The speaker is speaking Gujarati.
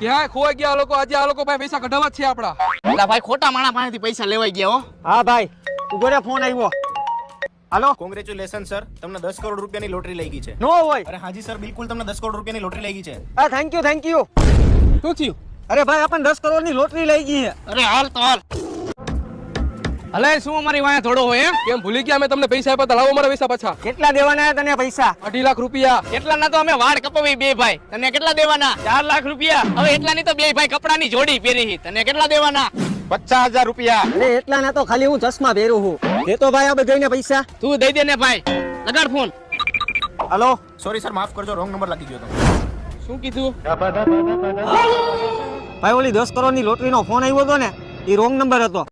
ક્યાં ખોવાઈ ગયા આ લોકો? આજે આ લોકો પાસે પૈસા કઢાવવા જ છે આપડા. એટલે ભાઈ ખોટા માણા પાસેથી પૈસા લેવાઈ ગયા હો. હા ભાઈ ઉભો રે, ફોન આવ્યો. હાલો. કોંગ્રેચ્યુલેશન સર, તમને 10 કરોડ રૂપિયાની લોટરી લાગી છે. નો હોય. અરે હાજી સર, બિલકુલ તમને 10 કરોડ રૂપિયાની લોટરી લાગી છે. હા થેન્ક યુ. શું થયું? અરે ભાઈ આપણને 10 કરોડ ની લોટરી લઈ ગઈ છે. અરે હાલ તો હાલ. હલે શું અમારી વાંહે થોડો હોય એમ? કેમ ભૂલી ગયા? અમે તમને પૈસા આપ્યા હતા, લાવો મારા પૈસા પાછા. કેટલા દેવાના છે તને પૈસા? 2.5 લાખ રૂપિયા. એટલાના તો અમે વાળ કપાવી બે ભાઈ. તને કેટલા દેવાના? 4 લાખ રૂપિયા. હવે એટલાની તો બે ભાઈ કપડાની જોડી પહેરી. તને કેટલા દેવાના? 50,000 રૂપિયા. અરે એટલા ના તો ખાલી હું ચશ્મા પહેરું છું. દે તો ભાઈ આ બધાને પૈસા. તું દઈ દે ને ભાઈ. લગાડ ફોન. હાલો. સોરી સર, માફ કરજો, રોંગ નંબર લાગી ગયો તો. શું કીધું? ભાઈ ઓલી 10 કરોડ ની લોટરી નો ફોન આવ્યો હતો ને, એ રોંગ નંબર હતો.